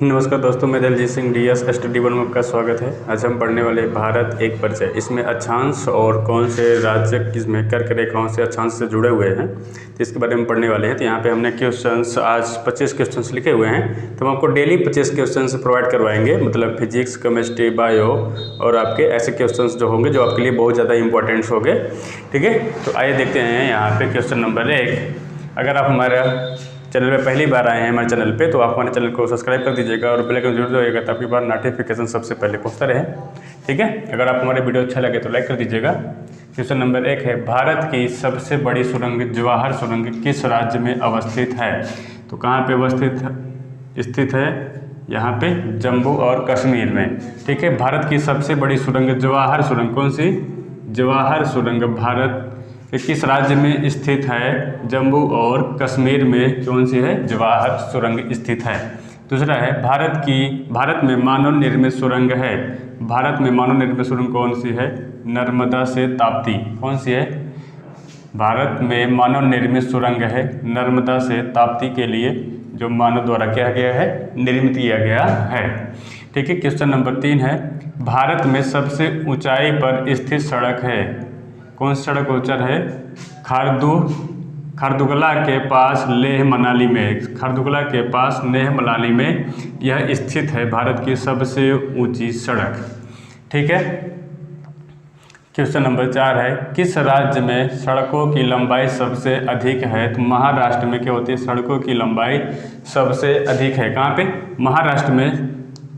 नमस्कार दोस्तों, मैं Daljeet Singh DS study one में आपका स्वागत है। आज हम पढ़ने वाले भारत एक परिचय। इसमें अक्षांश और कौन से राज्य किसमें कर्क रेखाओं से अक्षांश से जुड़े हुए हैं तो इसके बारे में पढ़ने वाले हैं। तो यहाँ पे हमने क्वेश्चंस आज 25 क्वेश्चंस लिखे हुए हैं। तो हम आपको डेली 25 क्वेश्चंस प्रोवाइड करवाएंगे, मतलब फिजिक्स, केमिस्ट्री, बायो और आपके ऐसे क्वेश्चंस जो होंगे जो आपके लिए बहुत ज़्यादा इंपॉर्टेंट होंगे। ठीक है, तो आइए देखते हैं यहाँ पे क्वेश्चन नंबर 1। अगर आप हमारा चैनल पे पहली बार आए हैं हमारे चैनल पे, तो आप हमारे चैनल को सब्सक्राइब कर दीजिएगा और बेल आइकन जरूर दबाइएगा ताकि बार नोटिफिकेशन सबसे पहले पहुंचता रहे। ठीक है, अगर आप हमारे वीडियो अच्छा लगे तो लाइक कर दीजिएगा। क्वेश्चन नंबर 1 है, भारत की सबसे बड़ी सुरंग जवाहर सुरंग किस राज्य में अवस्थित है? तो कहाँ पे स्थित है? यहाँ पे जम्मू और कश्मीर में। ठीक है, भारत की सबसे बड़ी सुरंग जवाहर सुरंग, कौन सी? जवाहर सुरंग भारत किस राज्य में स्थित है? जम्मू और कश्मीर में कौन सी है? जवाहर सुरंग स्थित है। दूसरा है, भारत में मानव निर्मित सुरंग है। भारत में मानव निर्मित सुरंग कौन सी है? नर्मदा से ताप्ती। कौन सी है? भारत में मानव निर्मित सुरंग है नर्मदा से ताप्ती के लिए, जो मानव द्वारा किया गया है, निर्मित किया गया है। ठीक है, क्वेश्चन नंबर 3 है, भारत में सबसे ऊंचाई पर स्थित सड़क है। कौन सी सड़क ऊंचा है? खारदुगला के पास लेह मनाली में। खारदुगला के पास लेह मनाली में यह स्थित है भारत की सबसे ऊंची सड़क। ठीक है, क्वेश्चन नंबर 4 है, किस राज्य में सड़कों की लंबाई सबसे अधिक है? तो महाराष्ट्र में क्या होती है? सड़कों की लंबाई सबसे अधिक है। कहाँ पे? महाराष्ट्र में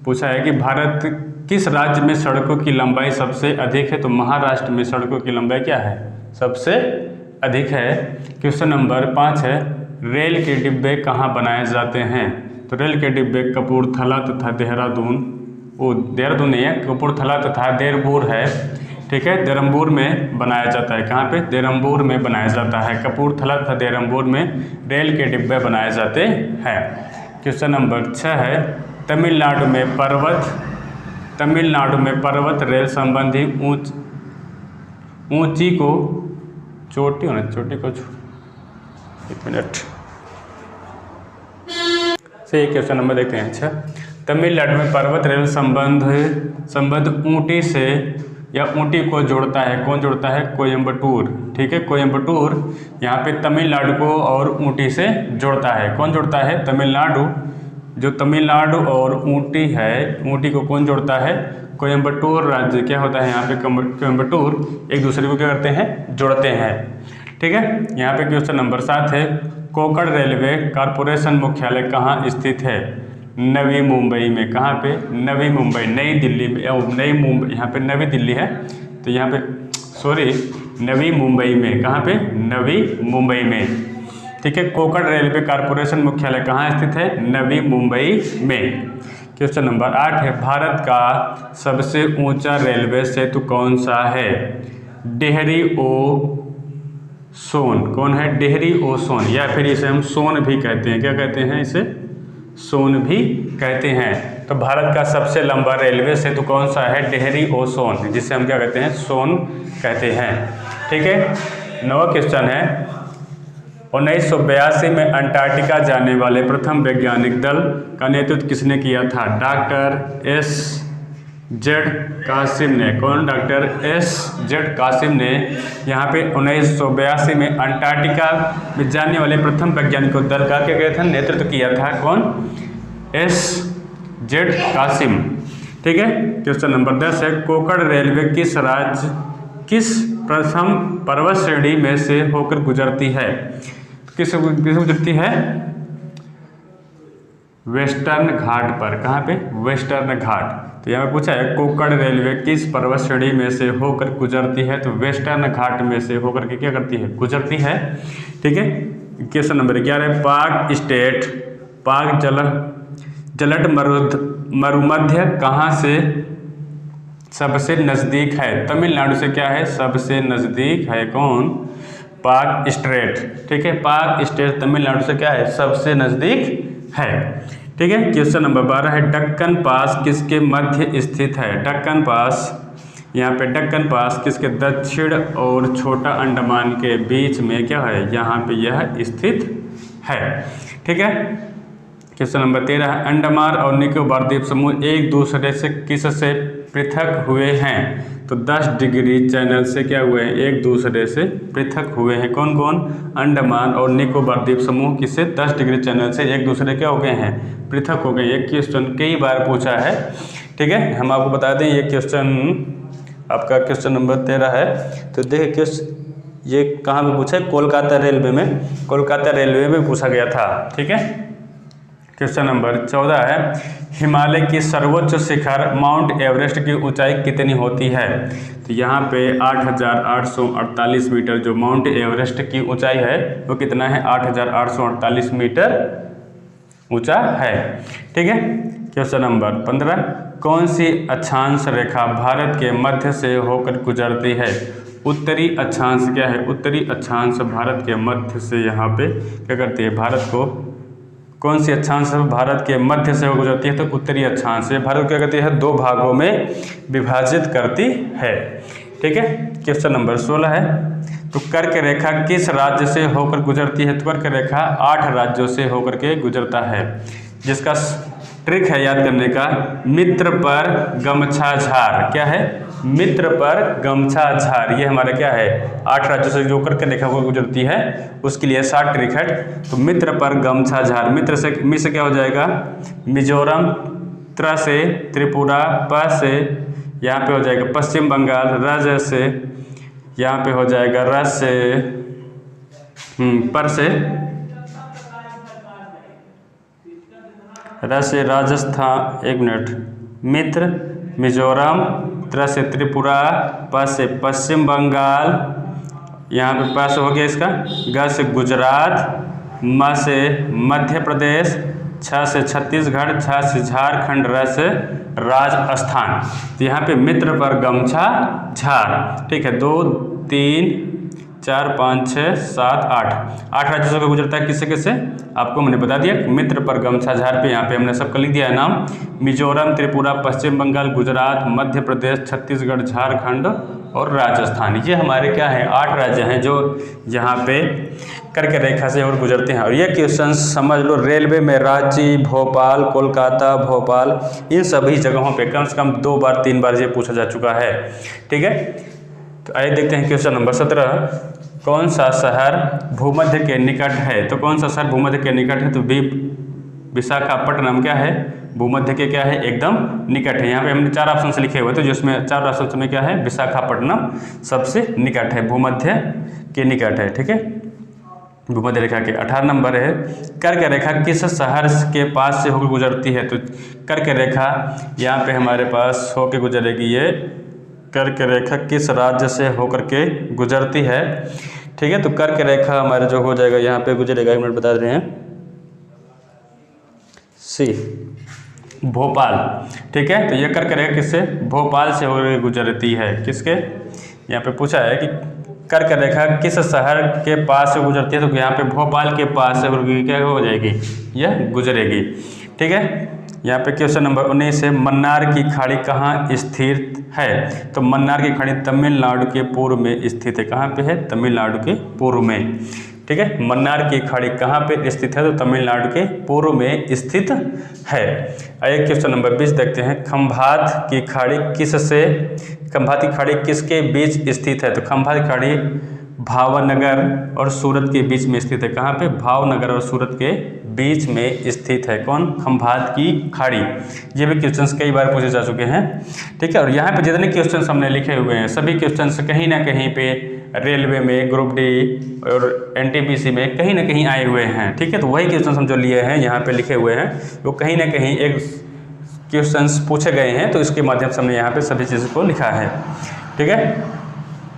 पूछा है कि भारत किस राज्य में सड़कों की लंबाई सबसे अधिक है? तो महाराष्ट्र में सड़कों की लंबाई क्या है? सबसे अधिक है। क्वेश्चन नंबर 5 है, रेल के डिब्बे कहाँ बनाए जाते हैं? तो रेल के डिब्बे कपूरथला तथा देहरादून नहीं है, कपूरथला तथा देरबूर है। ठीक है, देरम्बूर में बनाया जाता है। कहाँ पे? देरम्बूर में बनाया जाता है। कपूरथला तथा देरम्बूर में रेल के डिब्बे बनाए जाते हैं। क्वेश्चन नंबर 6 है, तमिलनाडु में पर्वत रेल संबंधी ऊंची को चोटी होना, चोटी को एक मिनट से क्वेश्चन नंबर देखते हैं। अच्छा, तमिलनाडु में पर्वत रेल संबंध ऊटी से या ऊटी को जोड़ता है। कौन जोड़ता है? कोयम्बटूर। ठीक है, कोयम्बटूर यहाँ पे तमिलनाडु को और ऊटी से जोड़ता है। कौन जोड़ता है? तमिलनाडु। जो तमिलनाडु और ऊटी है, ऊटी को कौन जोड़ता है? कोयम्बटूर राज्य। क्या होता है यहाँ पे? कोयम्बटूर एक दूसरे को क्या करते हैं? जोड़ते हैं। ठीक है, यहाँ पे क्वेश्चन नंबर 7 है, कोंकण रेलवे कॉरपोरेशन मुख्यालय कहाँ स्थित है? नवी मुंबई में। कहाँ पे? नवी मुंबई, नई दिल्ली में। नई मुंबई, यहाँ पे नवी दिल्ली है तो यहाँ पे नवी मुंबई में। कहाँ पे? नवी मुंबई में। ठीक है, कोंकण रेलवे कॉरपोरेशन मुख्यालय कहाँ स्थित है? नवी मुंबई में। क्वेश्चन नंबर 8 है, भारत का सबसे ऊंचा रेलवे सेतु कौन सा है? डेहरी ओ सोन। कौन है? डेहरी ओ सोन, या फिर इसे हम सोन भी कहते हैं। क्या कहते हैं इसे? सोन भी कहते हैं। तो भारत का सबसे लंबा रेलवे सेतु कौन सा है? डेहरी ओ सोन, जिसे हम क्या कहते हैं? सोन कहते हैं। ठीक है, 9वां क्वेश्चन है, 1982 में अंटार्कटिका जाने वाले प्रथम वैज्ञानिक दल का नेतृत्व किसने किया था? डॉक्टर एस.जेड. कासिम ने। कौन? डॉक्टर एस.जेड. कासिम ने यहाँ पे 1982 में अंटार्कटिका में जाने वाले प्रथम वैज्ञानिक दल का क्या किया था? नेतृत्व किया था। कौन? एस.जेड. कासिम। ठीक है, क्वेश्चन नंबर 10 है, कोंकण रेलवे किस प्रथम पर्वत श्रेणी में से होकर गुजरती है? किस गुजरती है? वेस्टर्न घाट पर। कहाँ पे? वेस्टर्न घाट। तो यहाँ पे पूछा है, कोंकण रेलवे किस पर्वत श्रेणी में से होकर गुजरती है? तो वेस्टर्न घाट में से होकर के क्या करती है? गुजरती है। ठीक है, क्वेश्चन नंबर 11 है, पाक जलद मरुमध्य कहाँ से सबसे नज़दीक है? तमिलनाडु से क्या है? सबसे नज़दीक है। कौन? पाक स्ट्रेट। ठीक है, पाक स्ट्रेट तमिलनाडु से क्या है? सबसे नज़दीक है। ठीक है, क्वेश्चन नंबर 12 है, दक्कन पास किसके मध्य स्थित है? दक्कन पास, यहाँ पे दक्कन पास किसके दक्षिण और छोटा अंडमान के बीच में क्या है? यहाँ पे यह स्थित है। ठीक है, क्वेश्चन नंबर 13 है, अंडमान और निकोबार द्वीप समूह एक दूसरे से किससे पृथक हुए हैं? तो 10 डिग्री चैनल से क्या हुए हैं? एक दूसरे से पृथक हुए हैं। कौन कौन? अंडमान और निकोबार द्वीप समूह किससे 10 डिग्री चैनल से एक दूसरे क्या हो गए हैं? पृथक हो गए। ये क्वेश्चन कई बार पूछा है, ठीक है। हम आपको बता दें ये क्वेश्चन आपका क्वेश्चन नंबर 13 है। तो देखिए क्वेश्चन ये कहाँ पे पूछा है? कोलकाता रेलवे में, कोलकाता रेलवे में पूछा गया था, ठीक है। क्वेश्चन नंबर 14 है, हिमालय की सर्वोच्च शिखर माउंट एवरेस्ट की ऊंचाई कितनी होती है? तो यहाँ पे 8,848 मीटर जो माउंट एवरेस्ट की ऊंचाई है वो कितना है? 8,848 मीटर ऊंचा है, ठीक है। क्वेश्चन नंबर 15, कौन सी अक्षांश रेखा भारत के मध्य से होकर गुजरती है? उत्तरी अक्षांश क्या है? उत्तरी अक्षांश भारत के मध्य से यहाँ पे क्या करती है? भारत को कौन सी अक्षांश भारत के मध्य से गुजरती है? तो उत्तरी अक्षांश से भारत को क्या करती है? 2 भागों में विभाजित करती है, ठीक है। क्वेश्चन नंबर 16 है, तो कर्क रेखा किस राज्य से होकर गुजरती है? तो कर्क रेखा 8 राज्यों से होकर के गुजरता है, जिसका ट्रिक है याद करने का, मित्र पर गमछा झार। क्या है? मित्र पर गमछा झार। ये हमारा क्या है? 8 राज्यों से जो कर्क रेखा को गुजरती है उसके लिए 7 ट्रिक है। तो मित्र पर गमछा झार, मित्र से मी से क्या हो जाएगा? मिजोरम, त्र से त्रिपुरा, प से यहाँ पे हो जाएगा पश्चिम बंगाल, रज से यहाँ पे हो जाएगा र से पर से र से राजस्थान, एक मिनट, मित्र, मिजोरम, त्र से त्रिपुरा, प से पश्चिम बंगाल, यहाँ पे प से हो गया इसका, ग से गुजरात, म से मध्य प्रदेश, छ से छत्तीसगढ़, छ से झारखंड, र से राजस्थान। तो यहाँ पे मित्र पर गमछा झार, ठीक है। 2 3 4 5 6 7 8 राज्यों से गुजरता है। किससे किससे आपको मैंने बता दिया। मित्र पर गमछा झार पे यहाँ पे हमने सबका लिख दिया है नाम, मिजोरम, त्रिपुरा, पश्चिम बंगाल, गुजरात, मध्य प्रदेश, छत्तीसगढ़, झारखंड और राजस्थान। ये हमारे क्या है? 8 राज्य हैं जो यहाँ पे कर्क रेखा से और गुजरते हैं। और ये क्वेश्चन समझ लो रेलवे में रांची, भोपाल, कोलकाता, भोपाल, इन सभी जगहों पे कम से कम 2 बार 3 बार ये पूछा जा चुका है, ठीक है। तो आइए देखते हैं क्वेश्चन नंबर 17, कौन सा शहर भूमध्य के निकट है? तो कौन सा शहर भूमध्य के निकट है? तो विशाखापट्टनम क्या है? भूमध्य के क्या है? एकदम निकट है। यहाँ पे हमने 4 ऑप्शन से लिखे हुए थे, जिसमें 4 ऑप्शन में क्या है? विशाखापट्टनम सबसे निकट है, भूमध्य के निकट है, ठीक है। भूमध्य रेखा के 18 नंबर है, कर्क रेखा किस शहर के पास से होकर गुजरती है? तो कर्क रेखा यहाँ पे हमारे पास होकर गुजरेगी। ये कर्क रेखा किस राज्य से होकर के गुजरती है, ठीक है। तो कर्क रेखा हमारे जो हो जाएगा यहाँ पे गुजरेगा, 1 मिनट बता रहे हैं, सी भोपाल, ठीक है। तो ये कर्क रेखा किससे? भोपाल से होकर गुजरती है। किसके? यहाँ पे पूछा है कि कर्क रेखा किस शहर के पास से गुजरती है? तो यहाँ पे भोपाल के पास से क्या हो जाएगी? यह गुजरेगी, ठीक है। यहाँ पे क्वेश्चन नंबर 19 है, मन्नार की खाड़ी कहाँ स्थित है? तो मन्नार की खाड़ी तमिलनाडु के पूर्व में स्थित है। कहाँ पे है? तमिलनाडु के पूर्व में, ठीक है। मन्नार की खाड़ी कहाँ पे स्थित है? तो तमिलनाडु के पूर्व में स्थित है। आइए क्वेश्चन नंबर 20 देखते हैं, खंभात की खाड़ी खंभात की खाड़ी किसके बीच स्थित है? तो खंभात की खाड़ी भावनगर और सूरत के बीच में स्थित है। कहाँ पे? भावनगर और सूरत के बीच में स्थित है। कौन? खंभात की खाड़ी। ये भी क्वेश्चंस कई बार पूछे जा चुके हैं, ठीक है। और यहाँ पे जितने क्वेश्चंस हमने लिखे हुए हैं सभी क्वेश्चंस कहीं ना कहीं पे रेलवे में, ग्रुप डी और एनटीपीसी में कहीं ना कहीं आए हुए हैं, ठीक है। तो वही क्वेश्चंस हम जो लिए हैं यहाँ पे लिखे हुए हैं वो कहीं ना कहीं एक क्वेश्चंस पूछे गए हैं, तो इसके माध्यम से हमने यहाँ पे सभी चीज़ों को लिखा है, ठीक है।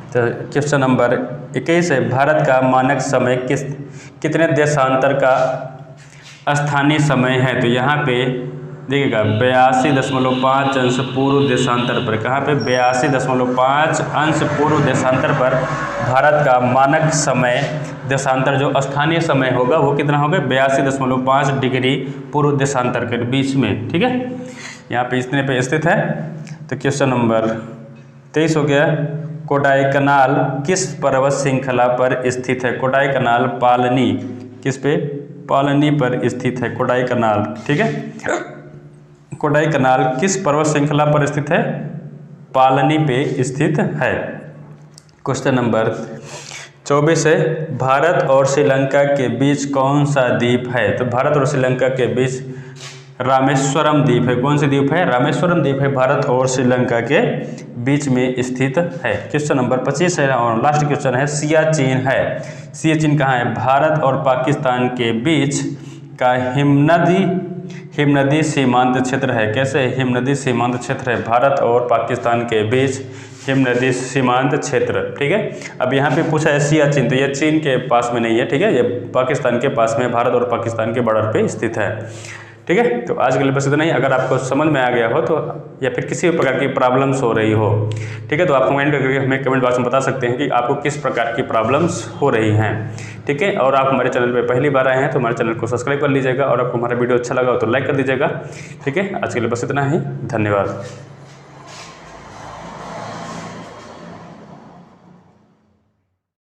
तो क्वेश्चन नंबर 21 है, भारत का मानक समय कितने देशांतर का स्थानीय समय है? तो यहाँ पे देखिएगा 82.5 अंश पूर्व देशांतर पर। कहाँ पे? 82.5 अंश पूर्व देशांतर पर भारत का मानक समय देशांतर जो स्थानीय समय होगा वो कितना होगा? 82.5 डिग्री पूर्व देशांतर के बीच में, ठीक है। यहाँ पे इतने पे स्थित है। तो क्वेश्चन नंबर 23 हो गया, कोडाईकनाल किस पर्वत श्रृंखला पर स्थित है? कोडाईकनाल पालनी किस पे? पालनी पर स्थित है। कोडाई कनाल, ठीक है, कोडाई कनाल किस पर्वत श्रृंखला पर स्थित है? पालनी पे स्थित है। क्वेश्चन नंबर 24 है, भारत और श्रीलंका के बीच कौन सा द्वीप है? तो भारत और श्रीलंका के बीच रामेश्वरम द्वीप है। कौन सी द्वीप है? रामेश्वरम द्वीप है, भारत और श्रीलंका के बीच में स्थित है। क्वेश्चन नंबर 25 है और लास्ट क्वेश्चन है, सियाचिन है। सियाचिन कहाँ है? भारत और पाकिस्तान के बीच का हिमनदी सीमांत क्षेत्र है। कैसे? हिमनदी सीमांत क्षेत्र है, भारत और पाकिस्तान के बीच हिमनदी सीमांत क्षेत्र, ठीक है। अब यहाँ पे पूछा है सियाचिन, तो ये चीन के पास में नहीं है, ठीक है, ये पाकिस्तान के पास में, भारत और पाकिस्तान के बॉर्डर पे स्थित है, ठीक है। तो आज के लिए बस इतना ही। अगर आपको समझ में आ गया हो तो या फिर किसी भी प्रकार की प्रॉब्लम्स हो रही हो, ठीक है, तो आप कमेंट करके हमें कमेंट बॉक्स में बता सकते हैं कि आपको किस प्रकार की प्रॉब्लम्स हो रही हैं, ठीक है। और आप हमारे चैनल पे पहली बार आए हैं तो हमारे चैनल को सब्सक्राइब कर लीजिएगा और आपको हमारा वीडियो अच्छा लगा हो तो लाइक कर दीजिएगा, ठीक है। आज के लिए बस इतना ही, धन्यवाद।